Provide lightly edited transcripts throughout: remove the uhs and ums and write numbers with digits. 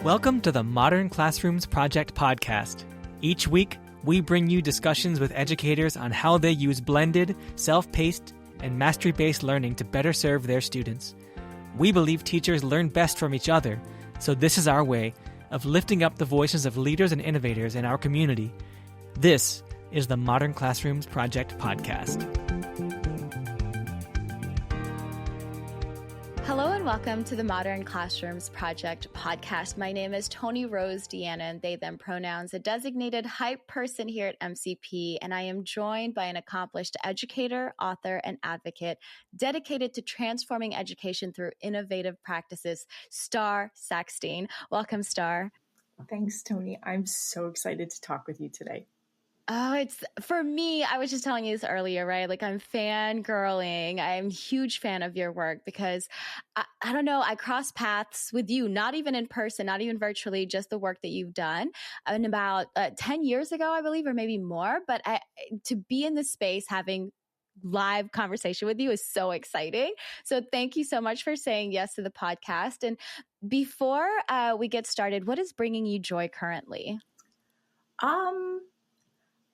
Welcome to the Modern Classrooms Project podcast. Each week, we bring you discussions with educators on how they use blended, self-paced, and mastery-based learning to better serve their students. We believe teachers learn best from each other, so this is our way of lifting up the voices of leaders and innovators in our community. This is the Modern Classrooms Project podcast. Hello and welcome to the Modern Classrooms Project podcast. My name is Tony Rose Deanna, and they, them pronouns, a designated hype person here at MCP, and I am joined by an accomplished educator, author, and advocate dedicated to transforming education through innovative practices, Starr Sackstein. Welcome, Starr. Thanks, Tony. I'm so excited to talk with you today. Oh, it's for me. I was just telling you this earlier, right? Like I'm fangirling. I'm a huge fan of your work because I don't know. I cross paths with you, not even in person, not even virtually, just the work that you've done. And about 10 years ago, I believe, or maybe more. But to be in this space, having live conversation with you is so exciting. So thank you so much for saying yes to the podcast. And before we get started, what is bringing you joy currently?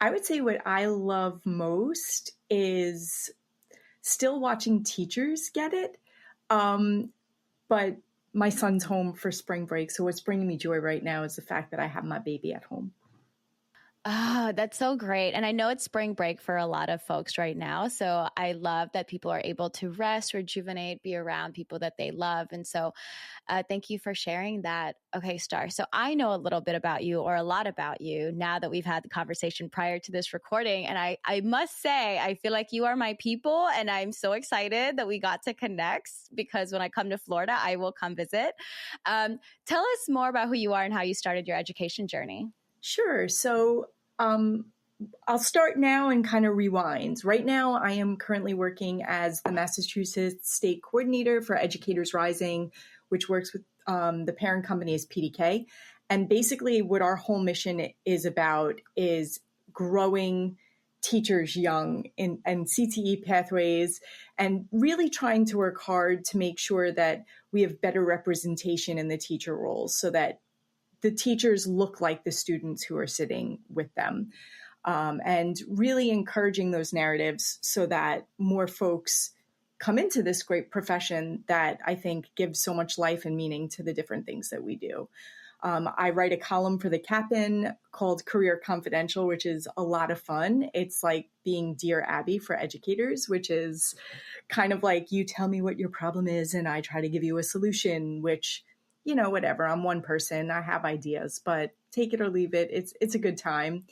I would say what I love most is still watching teachers get it. But my son's home for spring break. So what's bringing me joy right now is the fact that I have my baby at home. Oh, that's so great. And I know it's spring break for a lot of folks right now. So I love that people are able to rest, rejuvenate, be around people that they love. And so thank you for sharing that. Okay, Starr. So I know a little bit about you, or a lot about you, now that we've had the conversation prior to this recording. And I must say, I feel like you are my people, and I'm so excited that we got to connect, because when I come to Florida, I will come visit. Tell us more about who you are and how you started your education journey. Sure. So I'll start now and kind of rewind. Right now, I am currently working as the Massachusetts State Coordinator for Educators Rising, which works with the parent company is PDK. And basically what our whole mission is about is growing teachers young in CTE pathways, and really trying to work hard to make sure that we have better representation in the teacher roles, so that the teachers look like the students who are sitting with them, and really encouraging those narratives so that more folks come into this great profession that I think gives so much life and meaning to the different things that we do. I write a column for the Cap'n called Career Confidential, which is a lot of fun. It's like being Dear Abby for educators, which is kind of like you tell me what your problem is and I try to give you a solution, which, you know, whatever. I'm one person. I have ideas, but take it or leave it. It's a good time.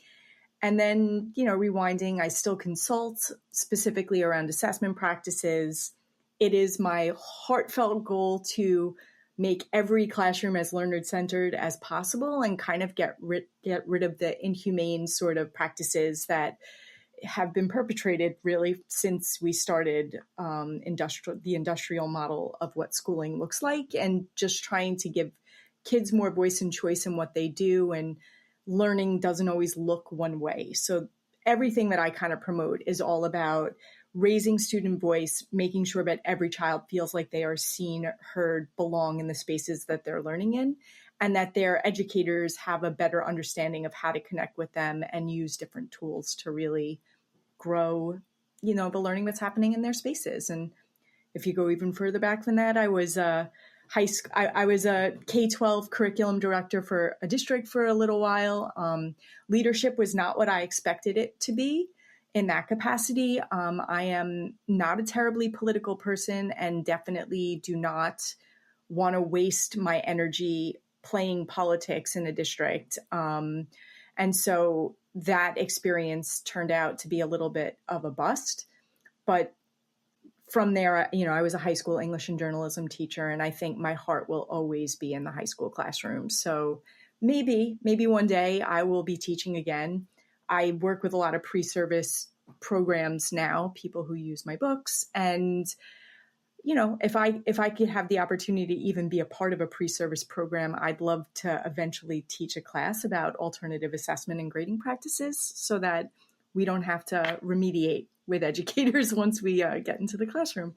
And then, you know, rewinding, I still consult specifically around assessment practices. It is my heartfelt goal to make every classroom as learner-centered as possible, and kind of get rid of the inhumane sort of practices that have been perpetrated really since we started the industrial model of what schooling looks like, and just trying to give kids more voice and choice in what they do. And learning doesn't always look one way. So everything that I kind of promote is all about raising student voice, making sure that every child feels like they are seen, heard, belong in the spaces that they're learning in, and that their educators have a better understanding of how to connect with them and use different tools to really grow, you know, the learning that's happening in their spaces. And if you go even further back than that, I was a K-12 curriculum director for a district for a little while. Leadership was not what I expected it to be in that capacity. I am not a terribly political person, and definitely do not want to waste my energy playing politics in a district. And so that experience turned out to be a little bit of a bust. But from there, you know, I was a high school English and journalism teacher, and I think my heart will always be in the high school classroom. So maybe one day I will be teaching again. I work with a lot of pre-service programs now, people who use my books. And, you know, if I could have the opportunity to even be a part of a pre-service program, I'd love to eventually teach a class about alternative assessment and grading practices, so that we don't have to remediate with educators once we get into the classroom.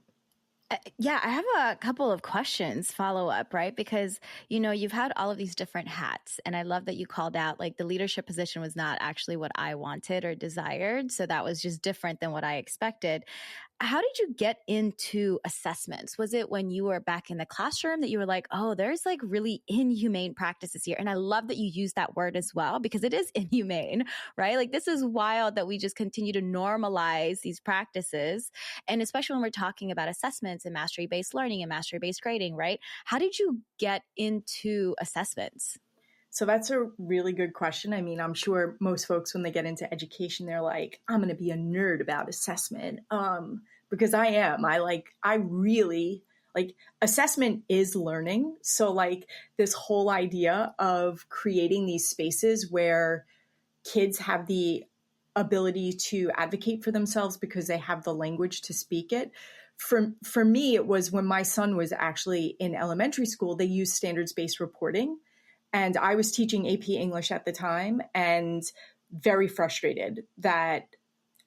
Yeah, I have a couple of questions follow up, right? Because, you've had all of these different hats. And I love that you called out like the leadership position was not actually what I wanted or desired. So that was just different than what I expected. How did you get into assessments? Was it when you were back in the classroom that you were like, oh, there's like really inhumane practices here? And I love that you use that word as well, because it is inhumane, right? Like this is wild that we just continue to normalize these practices. And especially when we're talking about assessments and mastery-based learning and mastery-based grading, right? How did you get into assessments? So that's a really good question. I mean, I'm sure most folks, when they get into education, they're like, I'm going to be a nerd about assessment. Because I am. I really like assessment is learning. So like this whole idea of creating these spaces where kids have the ability to advocate for themselves because they have the language to speak it. For me, it was when my son was actually in elementary school, they used standards-based reporting. And I was teaching AP English at the time and very frustrated that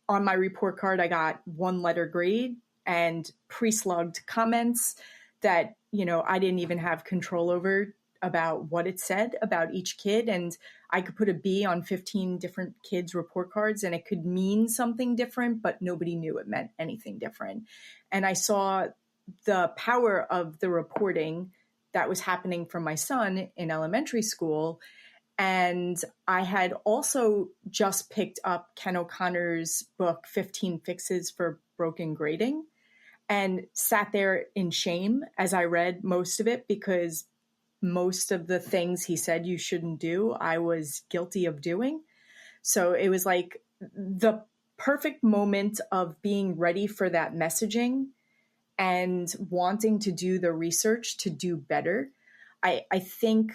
on my report card, I got 1-letter grade and pre-slugged comments that, I didn't even have control over about what it said about each kid. And I could put a B on 15 different kids' report cards and it could mean something different, but nobody knew it meant anything different. And I saw the power of the reporting that was happening for my son in elementary school. And I had also just picked up Ken O'Connor's book, 15 Fixes for Broken Grading, and sat there in shame as I read most of it, because most of the things he said you shouldn't do, I was guilty of doing. So it was like the perfect moment of being ready for that messaging and wanting to do the research to do better. I think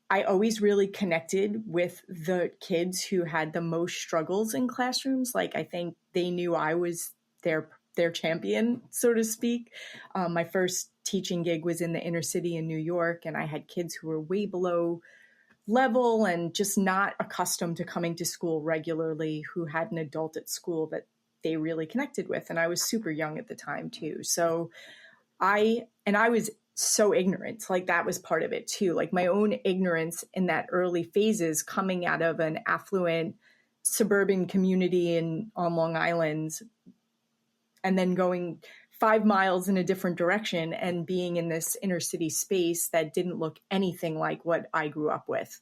I always really connected with the kids who had the most struggles in classrooms. Like I think they knew I was their champion, so to speak. My first teaching gig was in the inner city in New York, and I had kids who were way below level and just not accustomed to coming to school regularly, who had an adult at school that they really connected with. And I was super young at the time too. So I was so ignorant. Like that was part of it too. Like my own ignorance in that early phases, coming out of an affluent suburban community on Long Island, and then going 5 miles in a different direction and being in this inner city space that didn't look anything like what I grew up with.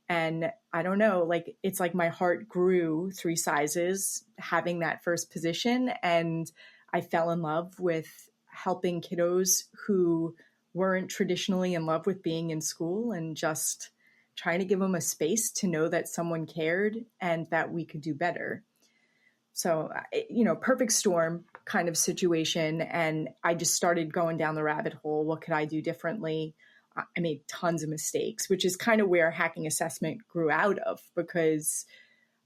And I don't know, like, it's like my heart grew 3 sizes having that first position. And I fell in love with helping kiddos who weren't traditionally in love with being in school, and just trying to give them a space to know that someone cared and that we could do better. So, perfect storm kind of situation. And I just started going down the rabbit hole. What could I do differently? I made tons of mistakes, which is kind of where hacking assessment grew out of, because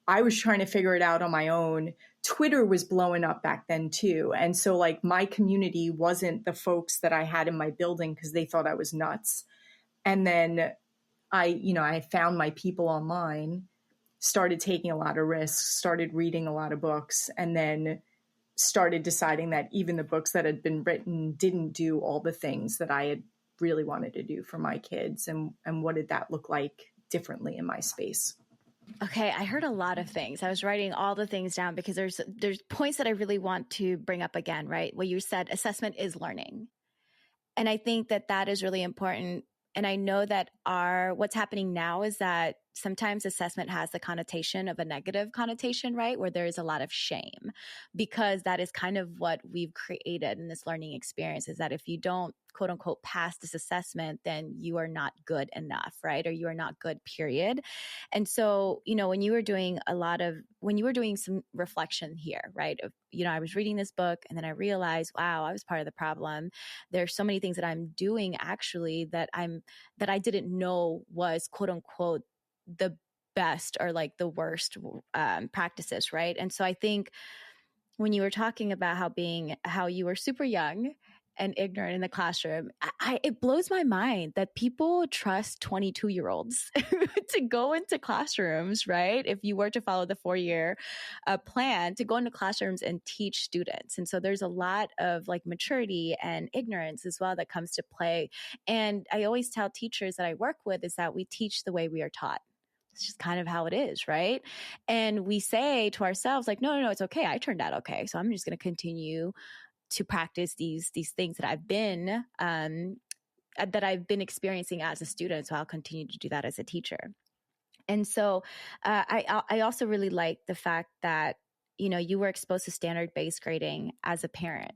I was trying to figure it out on my own. Twitter was blowing up back then too. And so like my community wasn't the folks that I had in my building because they thought I was nuts. And then I found my people online, started taking a lot of risks, started reading a lot of books, and then started deciding that even the books that had been written didn't do all the things that I had really wanted to do for my kids. And what did that look like differently in my space? Okay, I heard a lot of things. I was writing all the things down because there's points that I really want to bring up again, right? Where you said assessment is learning. And I think that is really important. And I know that what's happening now is that sometimes assessment has the connotation of a negative connotation, right? Where there is a lot of shame, because that is kind of what we've created in this learning experience, is that if you don't quote unquote pass this assessment, then you are not good enough, right? Or you are not good, period. And so, when you were doing some reflection here, right? I was reading this book and then I realized, wow, I was part of the problem. There's so many things that I'm doing actually that I didn't know was quote unquote the best or like the worst practices, right? And so I think when you were talking about how you were super young and ignorant in the classroom. It blows my mind that people trust 22-year-olds to go into classrooms, right? If you were to follow the 4-year plan, to go into classrooms and teach students. And so there's a lot of like maturity and ignorance as well that comes to play. And I always tell teachers that I work with is that we teach the way we are taught. It's just kind of how it is, right? And we say to ourselves, like, no, it's okay. I turned out okay. So I'm just going to continue to practice these things that I've been experiencing as a student. So I'll continue to do that as a teacher. And so I also really like the fact that, you know, you were exposed to standard-based grading as a parent.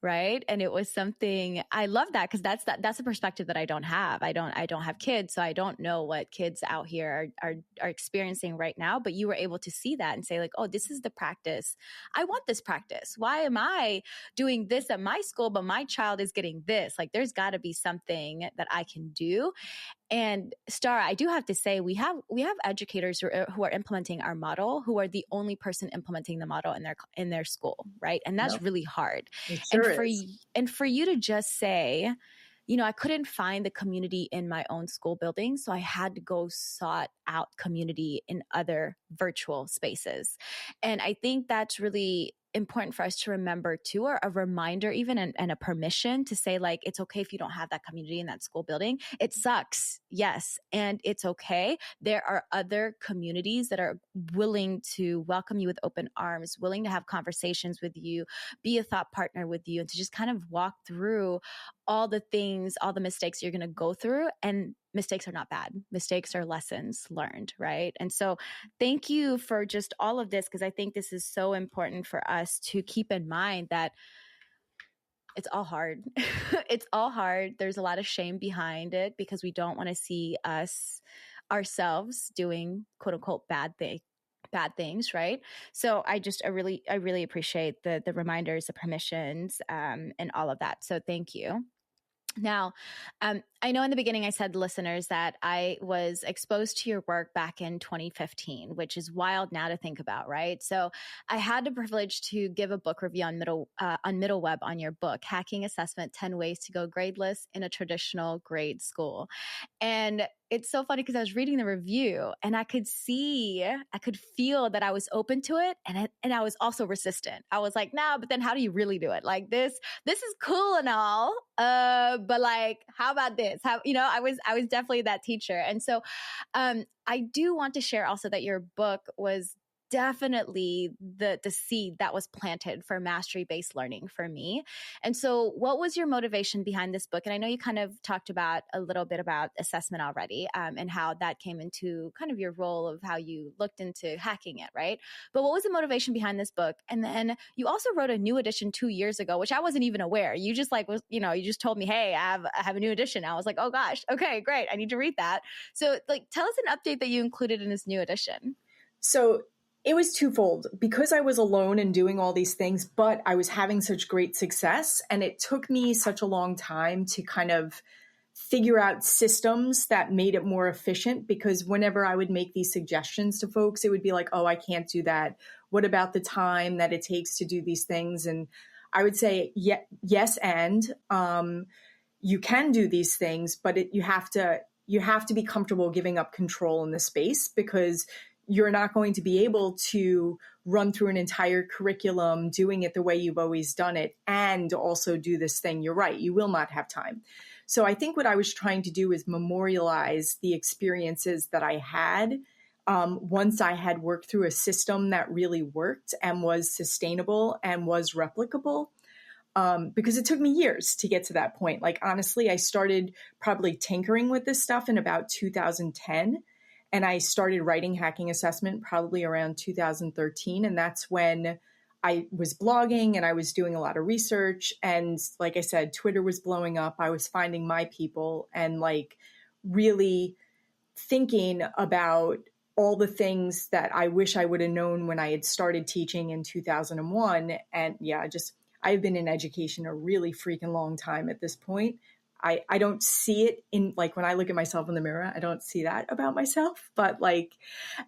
Right. And it was something I love that because that's a perspective that I don't have. I don't have kids, so I don't know what kids out here are experiencing right now. But you were able to see that and say like, oh, this is the practice. I want this practice. Why am I doing this at my school, but my child is getting this? Like, there's got to be something that I can do. And Starr, I do have to say, we have educators who are implementing our model, who are the only person implementing the model in their school, right? And that's really hard. And for you to just say, you know, I couldn't find the community in my own school building, so I had to go sought out community in other virtual spaces. And I think that's really important for us to remember too, or a reminder even and a permission to say like, it's okay if you don't have that community in that school building. It sucks. Yes. And it's okay. There are other communities that are willing to welcome you with open arms, willing to have conversations with you, be a thought partner with you, and to just kind of walk through all the things, all the mistakes you're going to go through. And mistakes are not bad. Mistakes are lessons learned, right? And so thank you for just all of this, because I think this is so important for us to keep in mind that it's all hard. It's all hard. There's a lot of shame behind it because we don't want to see ourselves doing quote unquote bad things, right? So I really appreciate the reminders, the permissions, and all of that. So thank you. Now, I know in the beginning I said to listeners that I was exposed to your work back in 2015, which is wild now to think about, right? So I had the privilege to give a book review on Middleweb on your book, Hacking Assessment, 10 Ways to Go Gradeless in a Traditional Grade School. And it's so funny because I was reading the review and I could feel that I was open to it. And I was also resistant. I was like, no, but then how do you really do it? Like this is cool and all. But like, how about this? How, you know, I was definitely that teacher. And so, I do want to share also that your book was definitely the seed that was planted for mastery-based learning for me. And so what was your motivation behind this book? And I know you kind of talked about a little bit about assessment already, and how that came into kind of your role of how you looked into hacking it, right? But what was the motivation behind this book? And then you also wrote a new edition 2 years ago, which I wasn't even aware. You just you just told me, hey, I have a new edition. I was like, oh gosh, okay, great. I need to read that. So like, tell us an update that you included in this new edition. So it was twofold because I was alone and doing all these things, but I was having such great success. And it took me such a long time to kind of figure out systems that made it more efficient, because whenever I would make these suggestions to folks, it would be like, oh, I can't do that. What about the time that it takes to do these things? And I would say, yes. And you can do these things, but you have to be comfortable giving up control in the space, because you're not going to be able to run through an entire curriculum doing it the way you've always done it and also do this thing. You're right. You will not have time. So I think what I was trying to do is memorialize the experiences that I had once I had worked through a system that really worked and was sustainable and was replicable. Because it took me years to get to that point. Like, honestly, I started probably tinkering with this stuff in about 2010. And I started writing Hacking Assessment probably around 2013. And that's when I was blogging and I was doing a lot of research. And like I said, Twitter was blowing up. I was finding my people and like really thinking about all the things that I wish I would have known when I had started teaching in 2001. And yeah, I've been in education a really freaking long time at this point. I don't see it in, like, when I look at myself in the mirror, I don't see that about myself. But like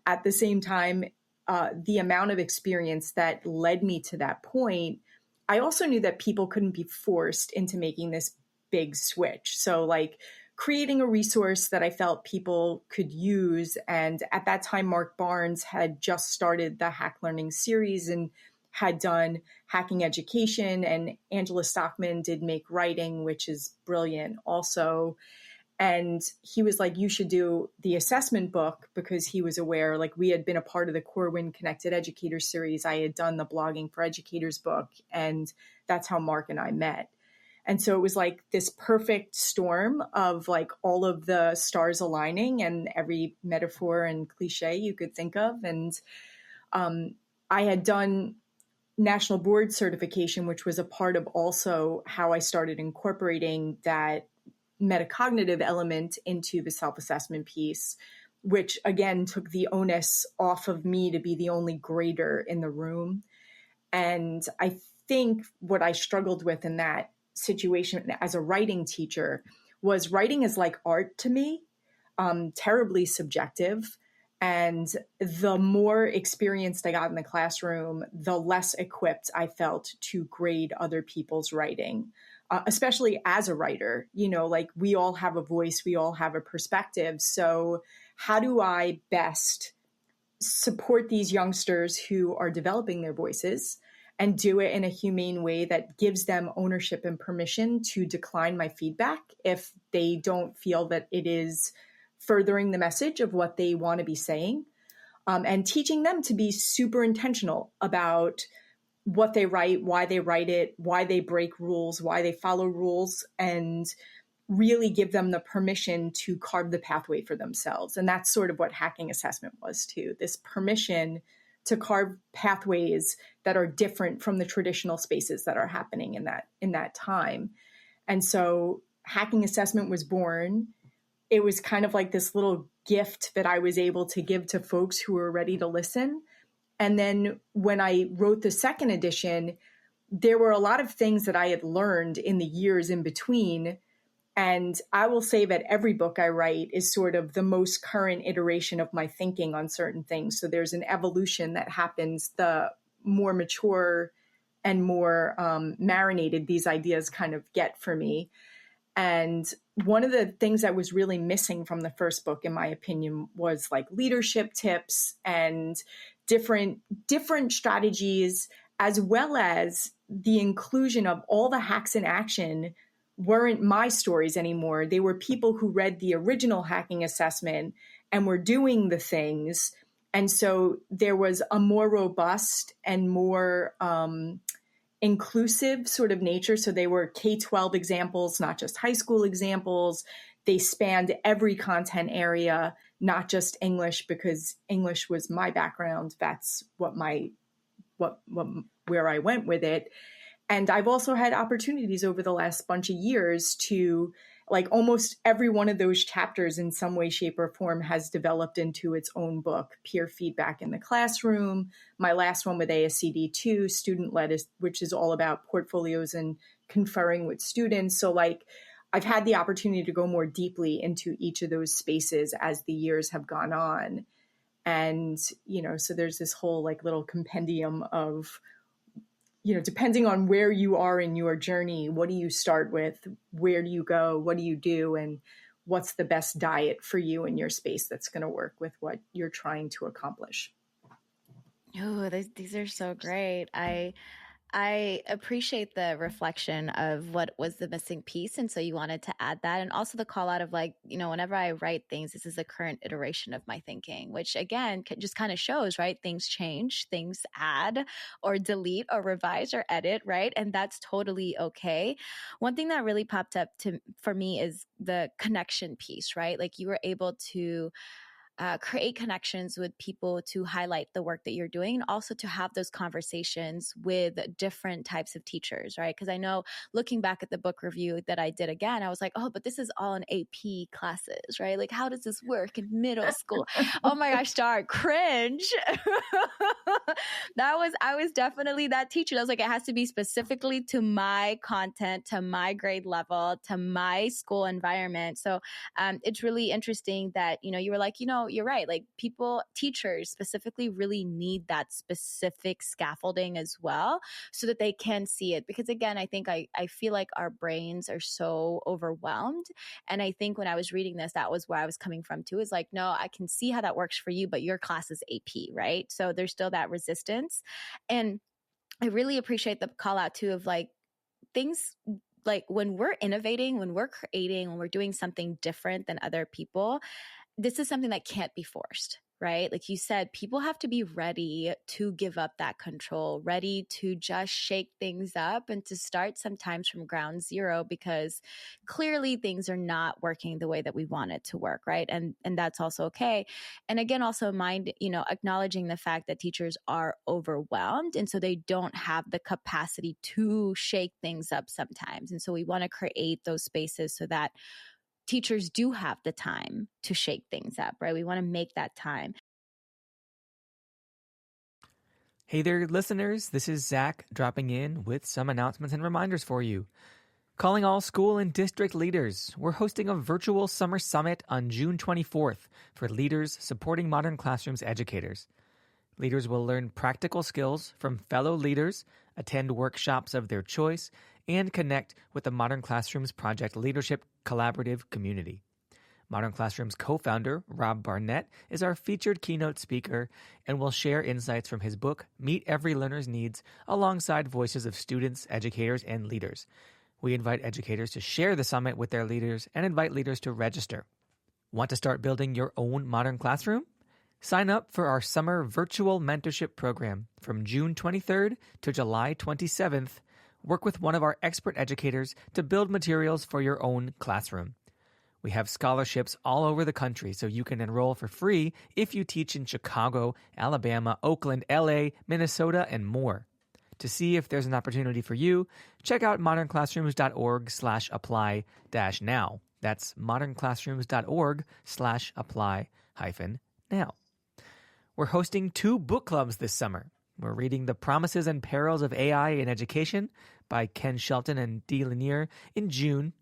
at the same time, the amount of experience that led me to that point I also knew that people couldn't be forced into making this big switch. So like creating a resource that I felt people could use. And at that time, Mark Barnes had just started the Hack Learning series and had done Hacking Education, and Angela Stockman did Make Writing, which is brilliant also. And he was like, you should do the assessment book, because he was aware, like we had been a part of the Corwin Connected Educator series. I had done the Blogging for Educators book, and that's how Mark and I met. And so it was like this perfect storm of like all of the stars aligning and every metaphor and cliche you could think of. And I had done National Board Certification, which was a part of also how I started incorporating that metacognitive element into the self-assessment piece, which again took the onus off of me to be the only grader in the room. And I think what I struggled with in that situation as a writing teacher was writing is like art to me, terribly subjective. And the more experienced I got in the classroom, the less equipped I felt to grade other people's writing, especially as a writer. You know, like we all have a voice, we all have a perspective. So how do I best support these youngsters who are developing their voices and do it in a humane way that gives them ownership and permission to decline my feedback if they don't feel that it is furthering the message of what they want to be saying, and teaching them to be super intentional about what they write, why they break rules, why they follow rules, and really give them the permission to carve the pathway for themselves. And that's sort of what hacking assessment was too, this permission to carve pathways that are different from the traditional spaces that are happening in that time. And so hacking assessment was born. It was kind of like this little gift that I was able to give to folks who were ready to listen. And then when I wrote the second edition, there were a lot of things that I had learned in the years in between. And I will say that every book I write is sort of the most current iteration of my thinking on certain things. So there's an evolution that happens the more mature and more marinated these ideas kind of get for me. And one of the things that was really missing from the first book, in my opinion, was like leadership tips and different strategies, as well as the inclusion of all the hacks in action weren't my stories anymore. They were people who read the original hacking assessment and were doing the things. And so there was a more robust and more inclusive sort of nature. So they were K-12 examples, not just high school examples. They spanned every content area, not just English, because English was my background. That's where I went with it. And I've also had opportunities over the last bunch of years to, like, almost every one of those chapters in some way, shape, or form has developed into its own book. Peer feedback in the classroom. My last one with ASCD2, student-led, which is all about portfolios and conferring with students. So, like, I've had the opportunity to go more deeply into each of those spaces as the years have gone on. And, you know, so there's this whole, like, little compendium of, you know, depending on where you are in your journey, what do you start with? Where do you go? What do you do? And what's the best diet for you in your space that's going to work with what you're trying to accomplish? Oh, these are so great. I appreciate the reflection of what was the missing piece. And so you wanted to add that. And also the call out of, like, you know, whenever I write things, this is the current iteration of my thinking, which again, just kind of shows, right? Things change, things add or delete or revise or edit, right? And that's totally okay. One thing that really popped up for me is the connection piece, right? Like you were able to create connections with people to highlight the work that you're doing, and also to have those conversations with different types of teachers, right? Because I know looking back at the book review that I did again, I was like, oh, but this is all in AP classes, right? Like, how does this work in middle school? Oh my gosh, Starr, cringe. I was definitely that teacher. I was like, it has to be specifically to my content, to my grade level, to my school environment. So it's really interesting that, you know, you were like, you know, you're right. Like teachers specifically really need that specific scaffolding as well so that they can see it. Because again, I think I feel like our brains are so overwhelmed. And I think when I was reading this, that was where I was coming from too, is like, no, I can see how that works for you, but your class is AP, right? So there's still that resistance. And I really appreciate the call out too of like things like when we're innovating, when we're creating, when we're doing something different than other people, this is something that can't be forced, right? Like you said, people have to be ready to give up that control, ready to just shake things up and to start sometimes from ground zero, because clearly things are not working the way that we want it to work, right? And that's also okay. And again, also acknowledging the fact that teachers are overwhelmed and so they don't have the capacity to shake things up sometimes. And so we want to create those spaces so that teachers do have the time to shake things up, right? We want to make that time. Hey there, listeners. This is Zach dropping in with some announcements and reminders for you. Calling all school and district leaders, we're hosting a virtual summer summit on June 24th for leaders supporting modern classrooms educators. Leaders will learn practical skills from fellow leaders, attend workshops of their choice, and connect with the Modern Classrooms Project Leadership Collaborative community. Modern Classrooms co-founder Rob Barnett is our featured keynote speaker and will share insights from his book, Meet Every Learner's Needs, alongside voices of students, educators, and leaders. We invite educators to share the summit with their leaders and invite leaders to register. Want to start building your own modern classroom? Sign up for our summer virtual mentorship program from June 23rd to July 27th. Work with one of our expert educators to build materials for your own classroom. We have scholarships all over the country, so you can enroll for free if you teach in Chicago, Alabama, Oakland, LA, Minnesota, and more. To see if there's an opportunity for you, check out modernclassrooms.org/apply-now. That's modernclassrooms.org/apply-now. We're hosting 2 book clubs this summer. We're reading The Promises and Perils of AI in Education by Ken Shelton and D. Lanier in June,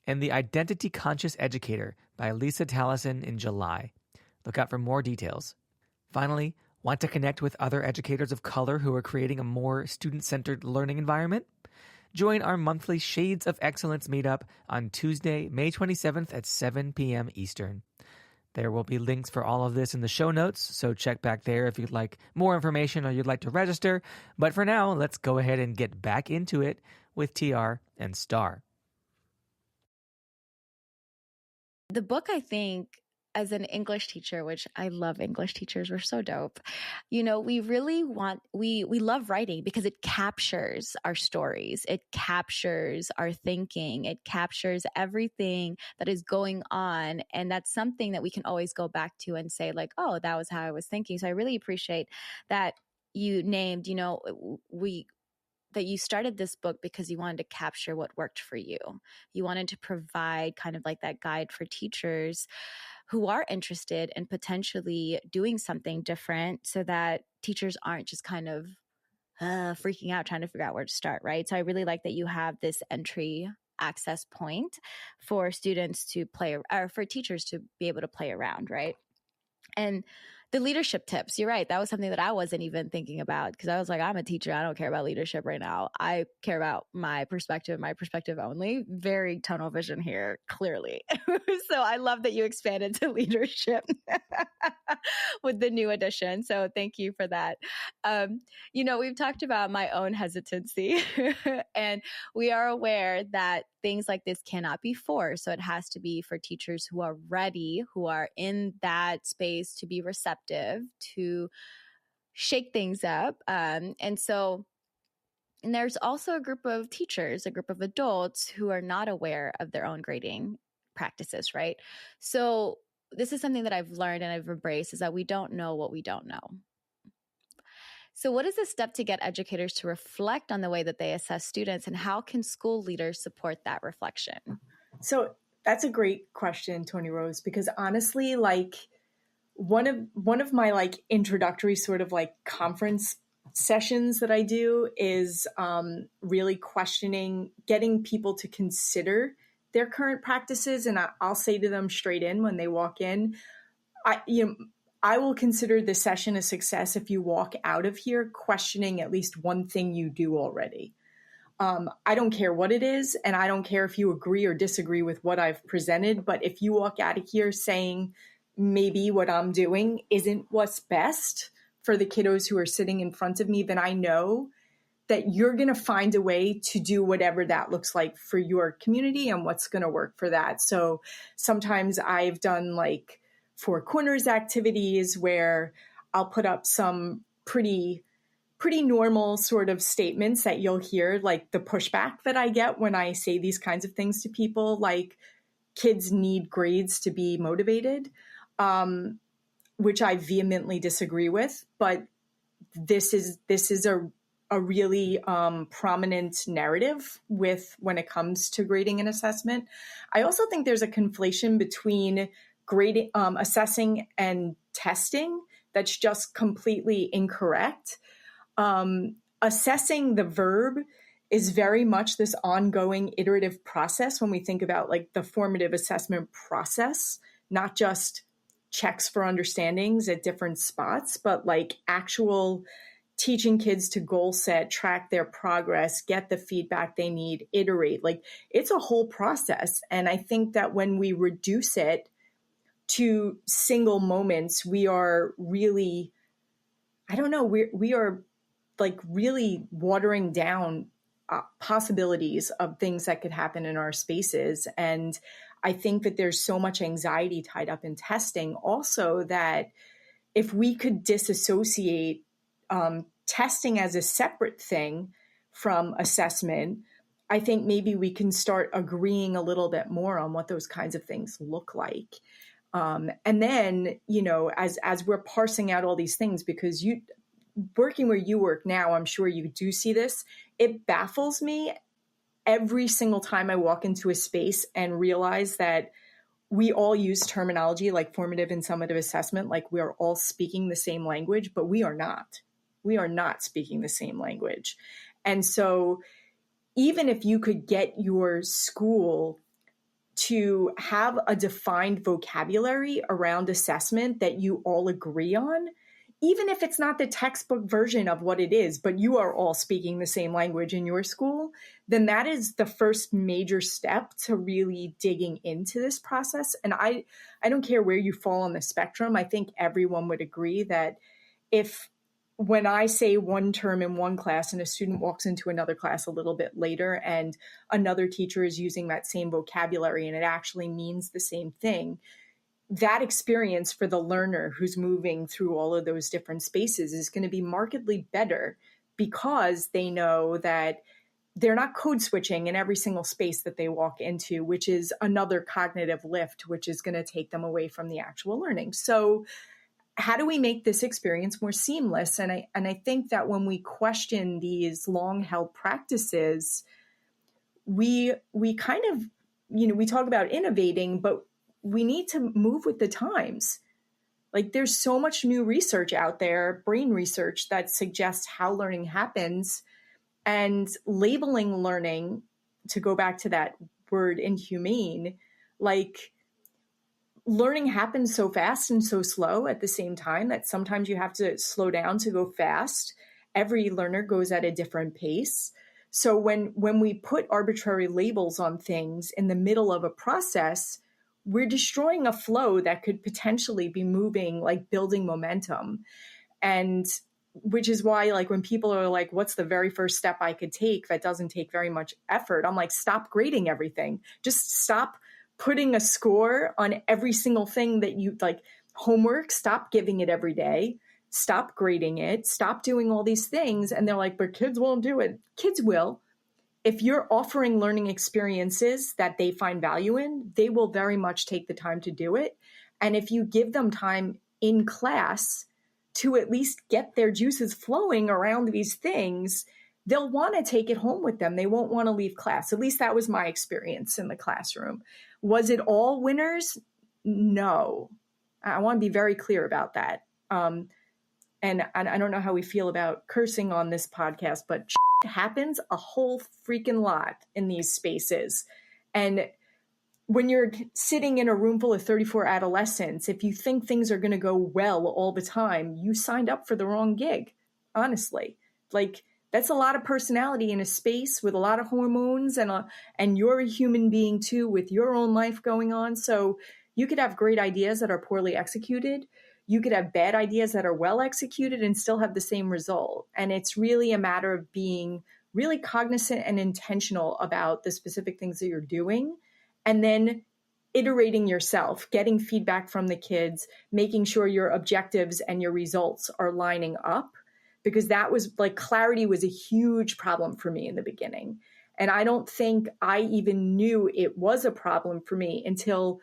and The Identity Conscious Educator by Liza Talusan in July. Look out for more details. Finally, want to connect with other educators of color who are creating a more student-centered learning environment? Join our monthly Shades of Excellence meetup on Tuesday, May 27th at 7 p.m. Eastern. There will be links for all of this in the show notes, so check back there if you'd like more information or you'd like to register. But for now, let's go ahead and get back into it with TR and Starr. The book, I think, as an English teacher, which I love English teachers, we're so dope. We really we love writing because it captures our stories. It captures our thinking. It captures everything that is going on. And that's something that we can always go back to and say like, oh, that was how I was thinking. So I really appreciate that you named, that you started this book because you wanted to capture what worked for you. You wanted to provide kind of like that guide for teachers who are interested in potentially doing something different so that teachers aren't just kind of freaking out trying to figure out where to start, right? So I really like that you have this entry access point for students to play, or for teachers to be able to play around, right? And the leadership tips, you're right. That was something that I wasn't even thinking about because I was like, I'm a teacher. I don't care about leadership right now. I care about my perspective only. Very tunnel vision here, clearly. So I love that you expanded to leadership with the new edition. So thank you for that. We've talked about my own hesitancy and we are aware that things like this cannot be forced. So it has to be for teachers who are ready, who are in that space to be receptive, to shake things up. And there's also a group of teachers, a group of adults who are not aware of their own grading practices, right? So this is something that I've learned and I've embraced is that we don't know what we don't know. So what is the step to get educators to reflect on the way that they assess students, and how can school leaders support that reflection? So that's a great question, Tony Rose, because honestly, like one of my like introductory sort of like conference sessions that I do is really questioning, getting people to consider their current practices. And I'll say to them straight in when they walk in, I will consider the session a success if you walk out of here questioning at least one thing you do already. I don't care what it is, and I don't care if you agree or disagree with what I've presented, but if you walk out of here saying maybe what I'm doing isn't what's best for the kiddos who are sitting in front of me, then I know that you're going to find a way to do whatever that looks like for your community and what's going to work for that. So sometimes I've done like 4 corners activities where I'll put up some pretty normal sort of statements that you'll hear, like the pushback that I get when I say these kinds of things to people, like kids need grades to be motivated, which I vehemently disagree with. But this is a really prominent narrative when it comes to grading and assessment. I also think there's a conflation between grading, assessing and testing that's just completely incorrect. Assessing, the verb, is very much this ongoing iterative process when we think about like the formative assessment process, not just checks for understandings at different spots, but like actual teaching kids to goal set, track their progress, get the feedback they need, iterate. Like it's a whole process. And I think that when we reduce it to single moments, we are really, we are like really watering down possibilities of things that could happen in our spaces. And I think that there's so much anxiety tied up in testing also that if we could disassociate testing as a separate thing from assessment, I think maybe we can start agreeing a little bit more on what those kinds of things look like. And then, as we're parsing out all these things, because working where you work now, I'm sure you do see this. It baffles me every single time I walk into a space and realize that we all use terminology like formative and summative assessment, like we are all speaking the same language, but we are not. We are not speaking the same language. And so even if you could get your school to have a defined vocabulary around assessment that you all agree on, even if it's not the textbook version of what it is, but you are all speaking the same language in your school, then that is the first major step to really digging into this process. And I don't care where you fall on the spectrum. I think everyone would agree that when I say one term in one class and a student walks into another class a little bit later and another teacher is using that same vocabulary and it actually means the same thing, that experience for the learner who's moving through all of those different spaces is going to be markedly better because they know that they're not code switching in every single space that they walk into, which is another cognitive lift, which is going to take them away from the actual learning. So how do we make this experience more seamless? And I think that when we question these long-held practices, we kind of, we talk about innovating, but we need to move with the times. Like there's so much new research out there, brain research, that suggests how learning happens, and labeling learning, to go back to that word inhumane, like learning happens so fast and so slow at the same time that sometimes you have to slow down to go fast. Every learner goes at a different pace. So when we put arbitrary labels on things in the middle of a process, we're destroying a flow that could potentially be moving, like building momentum. And which is why, like, when people are like, what's the very first step I could take that doesn't take very much effort? I'm like, stop grading everything. Just stop putting a score on every single thing that you like. Homework, stop giving it every day. Stop grading it. Stop doing all these things. And they're like, but kids won't do it. Kids will. If you're offering learning experiences that they find value in, they will very much take the time to do it. And if you give them time in class to at least get their juices flowing around these things, they'll want to take it home with them. They won't want to leave class. At least that was my experience in the classroom. Was it all winners? No. I want to be very clear about that. And I don't know how we feel about cursing on this podcast, but shit happens a whole freaking lot in these spaces. And when you're sitting in a room full of 34 adolescents, if you think things are going to go well all the time, you signed up for the wrong gig, honestly. Like, that's a lot of personality in a space with a lot of hormones, and you're a human being too with your own life going on. So you could have great ideas that are poorly executed. You could have bad ideas that are well executed and still have the same result. And it's really a matter of being really cognizant and intentional about the specific things that you're doing, and then iterating yourself, getting feedback from the kids, making sure your objectives and your results are lining up. Because that was like, clarity was a huge problem for me in the beginning. And I don't think I even knew it was a problem for me until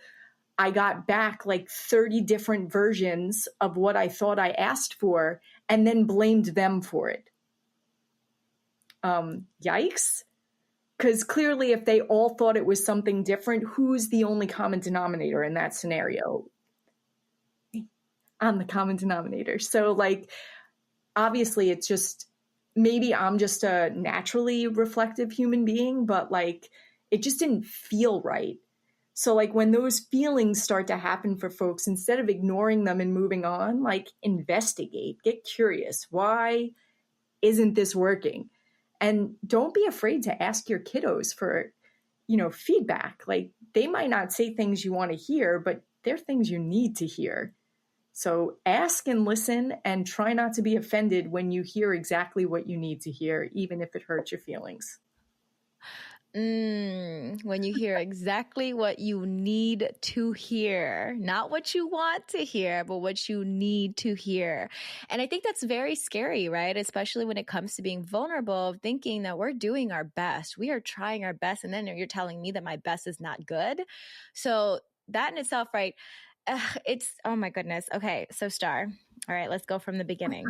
I got back like 30 different versions of what I thought I asked for and then blamed them for it. Yikes. Because clearly, if they all thought it was something different, who's the only common denominator in that scenario? I'm the common denominator. So like, obviously, it's just, maybe I'm just a naturally reflective human being, but like, it just didn't feel right. So like, when those feelings start to happen for folks, instead of ignoring them and moving on, like, investigate, get curious. Why isn't this working? And don't be afraid to ask your kiddos for, feedback. Like, they might not say things you want to hear, but they're things you need to hear. So ask and listen, and try not to be offended when you hear exactly what you need to hear, even if it hurts your feelings. When you hear exactly what you need to hear, not what you want to hear, but what you need to hear. And I think that's very scary, right? Especially when it comes to being vulnerable, thinking that we're doing our best. We are trying our best. And then you're telling me that my best is not good. So that in itself, right? Oh my goodness. Okay. So Starr, all right, let's go from the beginning.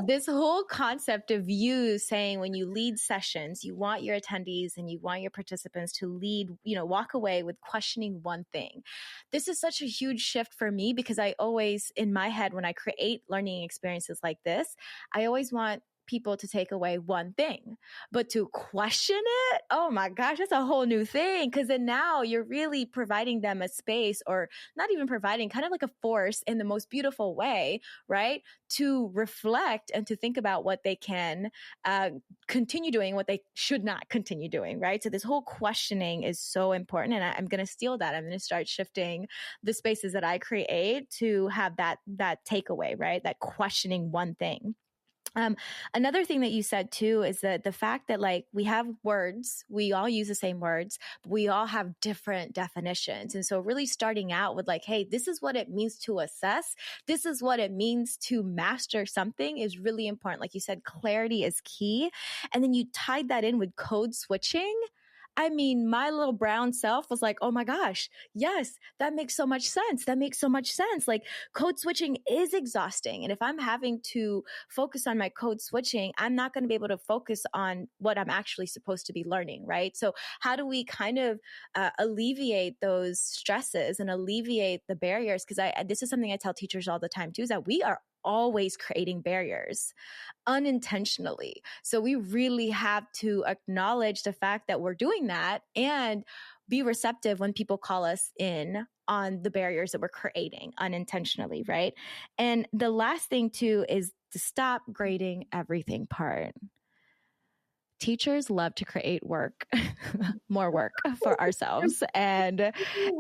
This whole concept of you saying, when you lead sessions, you want your attendees and you want your participants to lead, walk away with questioning one thing. This is such a huge shift for me, because I always, in my head, when I create learning experiences like this, I always want people to take away one thing, but to question it, oh my gosh, that's a whole new thing. Because then now you're really providing them a space, or not even providing, kind of like a force in the most beautiful way, right? To reflect and to think about what they can continue doing, what they should not continue doing, right? So this whole questioning is so important. And I'm going to steal that. I'm going to start shifting the spaces that I create to have that takeaway, right? That questioning one thing. Another thing that you said too is that the fact that, like, we have words, we all use the same words, but we all have different definitions. And so really starting out with like, hey, this is what it means to assess. This is what it means to master something is really important. Like you said, clarity is key. And then you tied that in with code switching. I mean, my little brown self was like, oh my gosh, yes, that makes so much sense. That makes so much sense. Like, code switching is exhausting. And if I'm having to focus on my code switching, I'm not going to be able to focus on what I'm actually supposed to be learning, right? So how do we kind of alleviate those stresses and alleviate the barriers? Because this is something I tell teachers all the time too, is that we are always creating barriers unintentionally. So we really have to acknowledge the fact that we're doing that and be receptive when people call us in on the barriers that we're creating unintentionally, right? And the last thing too is to stop grading everything part. Teachers love to create work, more work for ourselves. And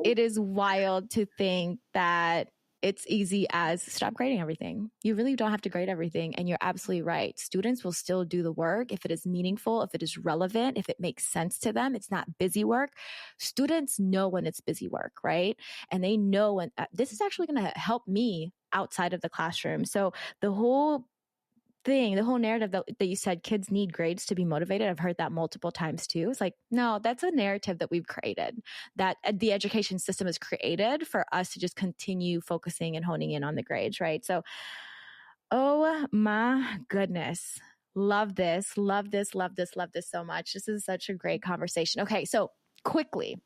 it is wild to think that it's easy as stop grading everything. You really don't have to grade everything. And you're absolutely right. Students will still do the work if it is meaningful, if it is relevant, if it makes sense to them. It's not busy work. Students know when it's busy work, right? And they know when this is actually going to help me outside of the classroom. So the whole narrative that you said kids need grades to be motivated, I've heard that multiple times too. It's like, no, that's a narrative that we've created, that the education system has created for us to just continue focusing and honing in on the grades, right? So, oh my goodness. Love this so much. This is such a great conversation. Okay, so quickly,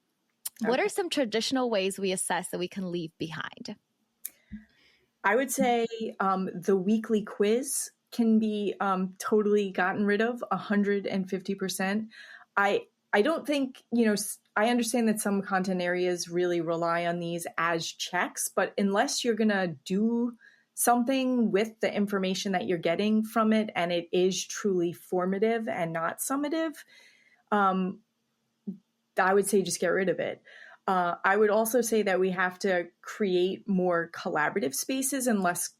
what are some traditional ways we assess that we can leave behind? I would say the weekly quiz can be totally gotten rid of 150%. I don't think, I understand that some content areas really rely on these as checks, but unless you're going to do something with the information that you're getting from it and it is truly formative and not summative, I would say just get rid of it. I would also say that we have to create more collaborative spaces and less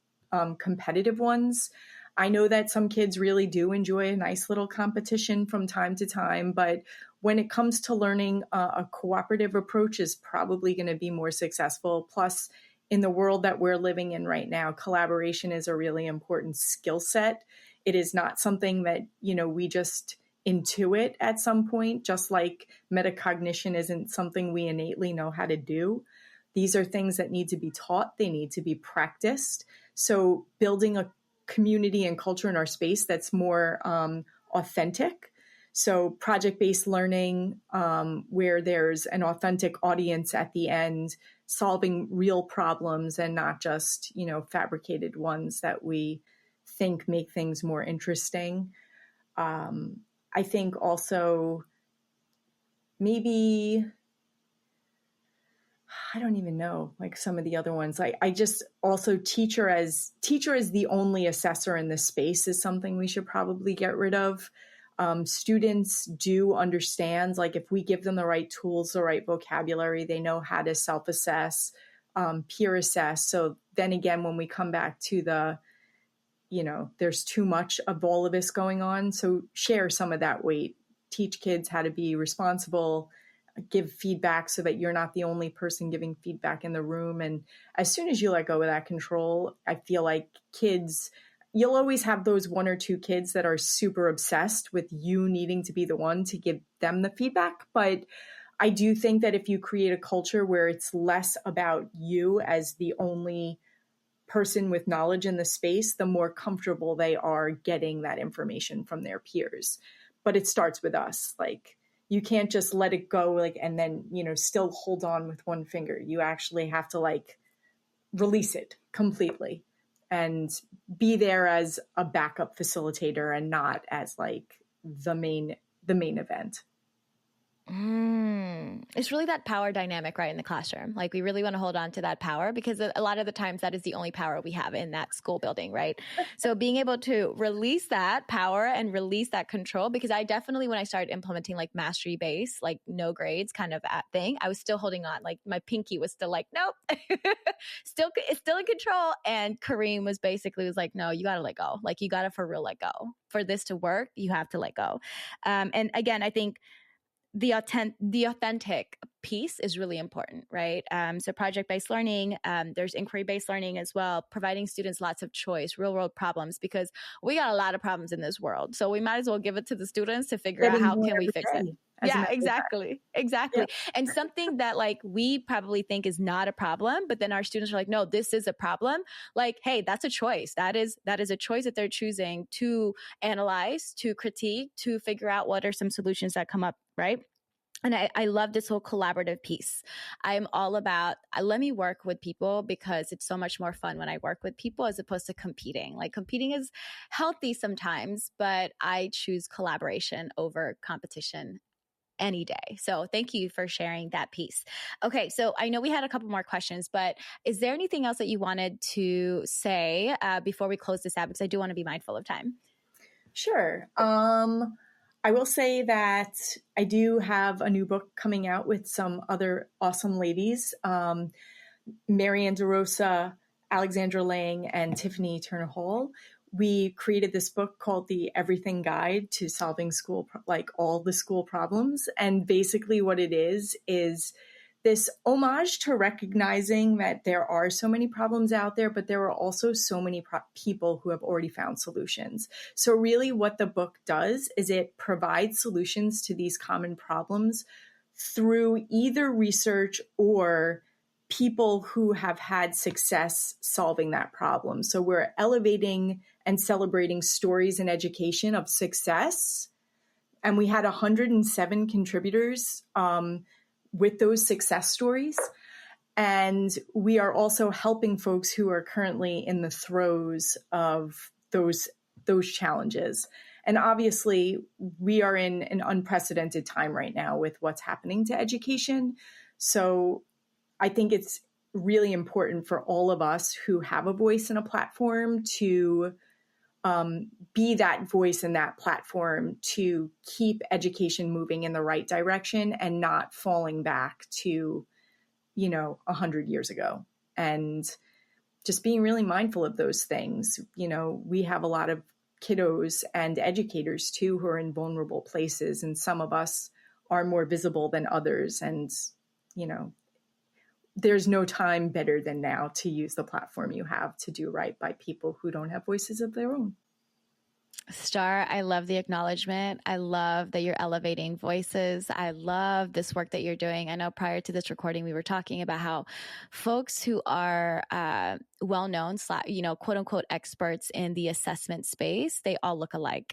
competitive ones. I know that some kids really do enjoy a nice little competition from time to time, but when it comes to learning, a cooperative approach is probably going to be more successful. Plus, in the world that we're living in right now, collaboration is a really important skill set. It is not something that, we just intuit at some point, just like metacognition isn't something we innately know how to do. These are things that need to be taught. They need to be practiced. So building a community and culture in our space that's more authentic. So project-based learning, where there's an authentic audience at the end, solving real problems and not just, fabricated ones that we think make things more interesting. I think also maybe, I don't even know, like some of the other ones. I just also teacher as the only assessor in this space is something we should probably get rid of. Students do understand, like if we give them the right tools, the right vocabulary, they know how to self-assess, peer assess. So then again, when we come back to the, there's too much of all of this going on. So share some of that weight, teach kids how to be responsible, give feedback so that you're not the only person giving feedback in the room. And as soon as you let go of that control, I feel like kids, you'll always have those one or two kids that are super obsessed with you needing to be the one to give them the feedback. But I do think that if you create a culture where it's less about you as the only person with knowledge in the space, the more comfortable they are getting that information from their peers. But it starts with us. Like, you can't just let it go, and then, still hold on with one finger. You actually have to release it completely and be there as a backup facilitator and not as the main event. It's really that power dynamic, right, in the classroom. Like, we really want to hold on to that power because a lot of the times that is the only power we have in that school building, right? So being able to release that power and release that control, because I definitely, when I started implementing mastery based, no grades kind of thing, I was still holding on. My pinky was still nope, it's still in control. And Kareem was no, you got to let go. You got to for real let go. For this to work, you have to let go. And again, I think the authentic piece is really important, right? So project-based learning, there's inquiry-based learning as well, providing students lots of choice, real-world problems, because we got a lot of problems in this world. So we might as well give it to the students to figure out how can we fix it. Yeah, exactly. Yeah. And something that we probably think is not a problem, but then our students are no, this is a problem. Hey, that's a choice. That is a choice that they're choosing to analyze, to critique, to figure out what are some solutions that come up, right? And I love this whole collaborative piece. I'm all about, let me work with people because it's so much more fun when I work with people as opposed to competing. Competing is healthy sometimes, but I choose collaboration over competition any day. So thank you for sharing that piece. Okay, so I know we had a couple more questions, but is there anything else that you wanted to say before we close this out? Because I do want to be mindful of time. Sure. I will say that I do have a new book coming out with some other awesome ladies, Marianne DeRosa, Alexandra Lang, and Tiffany Turner Hall. We created this book called The Everything Guide to Solving all the school problems. And basically what it is this homage to recognizing that there are so many problems out there, but there are also so many people who have already found solutions. So really what the book does is it provides solutions to these common problems through either research or people who have had success solving that problem. So we're elevating and celebrating stories in education of success. And we had 107 contributors with those success stories. And we are also helping folks who are currently in the throes of those challenges. And obviously, we are in an unprecedented time right now with what's happening to education. So I think it's really important for all of us who have a voice and a platform to be that voice and that platform to keep education moving in the right direction and not falling back to, 100 years ago. And just being really mindful of those things. We have a lot of kiddos and educators too who are in vulnerable places, and some of us are more visible than others. And, there's no time better than now to use the platform you have to do right by people who don't have voices of their own. Starr, I love the acknowledgement. I love that you're elevating voices. I love this work that you're doing. I know prior to this recording, we were talking about how folks who are well-known, quote unquote experts in the assessment space, they all look alike,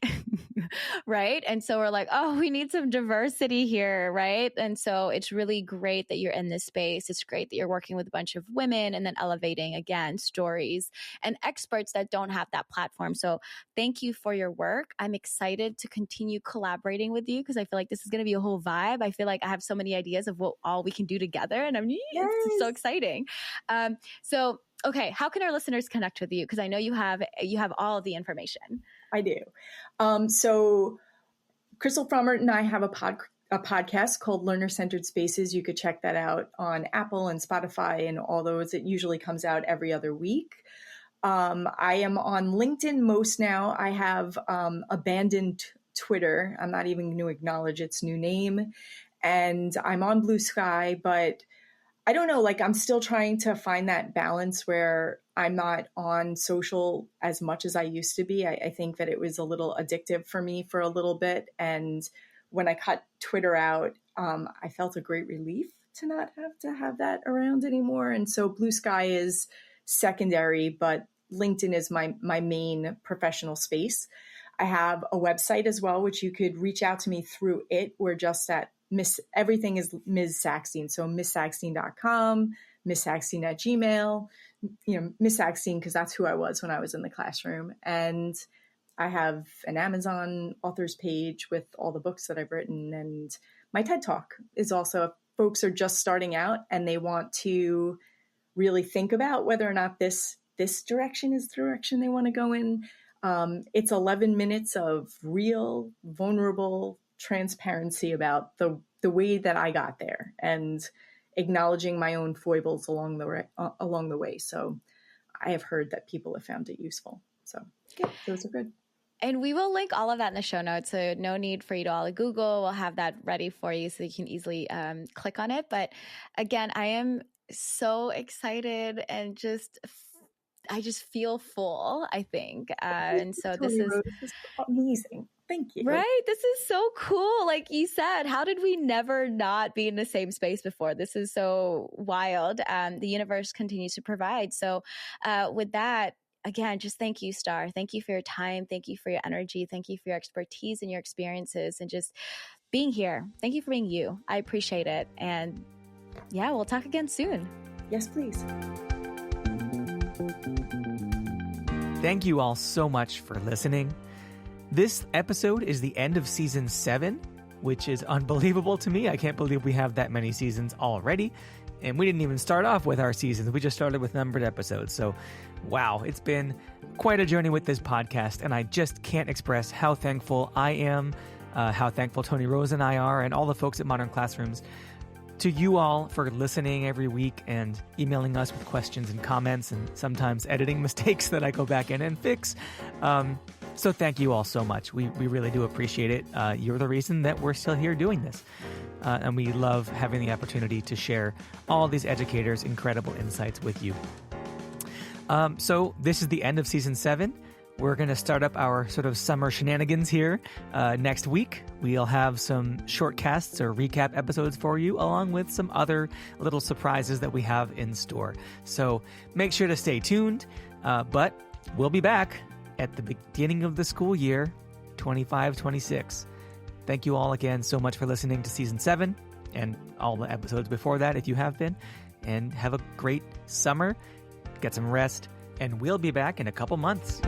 right? And so we're like, oh, we need some diversity here, right? And so it's really great that you're in this space. It's great that you're working with a bunch of women and then elevating, again, stories and experts that don't have that platform. So thank you for your work. I'm excited to continue collaborating with you because I feel like this is going to be a whole vibe. I feel like I have so many ideas of what all we can do together, and it's so exciting. So, okay, how can our listeners connect with you? Because I know you have all of the information. I do. So Crystal Frommert and I have a podcast called Learner Centered Spaces. You could check that out on Apple and Spotify and all those. It usually comes out every other week. I am on LinkedIn most now. I have abandoned Twitter. I'm not even going to acknowledge its new name. And I'm on Blue Sky, but I don't know, I'm still trying to find that balance where I'm not on social as much as I used to be. I think that it was a little addictive for me for a little bit. And when I cut Twitter out, I felt a great relief to not have to have that around anymore. And so Blue Sky is secondary, but LinkedIn is my main professional space. I have a website as well, which you could reach out to me through it. We're just at everything is Ms. Sackstein. So MissSackstein.com, Miss Sackstein at Gmail, Miss Sackstein, because that's who I was when I was in the classroom. And I have an Amazon authors page with all the books that I've written. And my TED Talk is also, if folks are just starting out and they want to really think about whether or not this direction is the direction they want to go in. It's 11 minutes of real, vulnerable transparency about the way that I got there and acknowledging my own foibles along the way. So I have heard that people have found it useful. So yeah, those are good. And we will link all of that in the show notes. So no need for you to all Google. We'll have that ready for you so you can easily click on it. But again, I am so excited and I just feel full, I think. And so this is amazing. Thank you. Right? This is so cool. Like you said, how did we never not be in the same space before? This is so wild. The universe continues to provide. So with that, again, just thank you, Starr. Thank you for your time. Thank you for your energy. Thank you for your expertise and your experiences and just being here. Thank you for being you. I appreciate it. And yeah, we'll talk again soon. Yes, please. Thank you all so much for listening. This episode is the end of season 7, which is unbelievable to me. I can't believe we have that many seasons already. And we didn't even start off with our seasons. We just started with numbered episodes. So, wow, it's been quite a journey with this podcast. And I just can't express how thankful I am, how thankful Tony Rose and I are, and all the folks at Modern Classrooms, to you all for listening every week and emailing us with questions and comments and sometimes editing mistakes that I go back in and fix. So thank you all so much. We really do appreciate it. You're the reason that we're still here doing this. And we love having the opportunity to share all these educators' incredible insights with you. So this is the end of season 7. We're going to start up our sort of summer shenanigans here next week. We'll have some shortcasts or recap episodes for you, along with some other little surprises that we have in store. So make sure to stay tuned. But we'll be back at the beginning of the school year, 25-26. Thank you all again so much for listening to season 7 and all the episodes before that, if you have been. And have a great summer. Get some rest. And we'll be back in a couple months.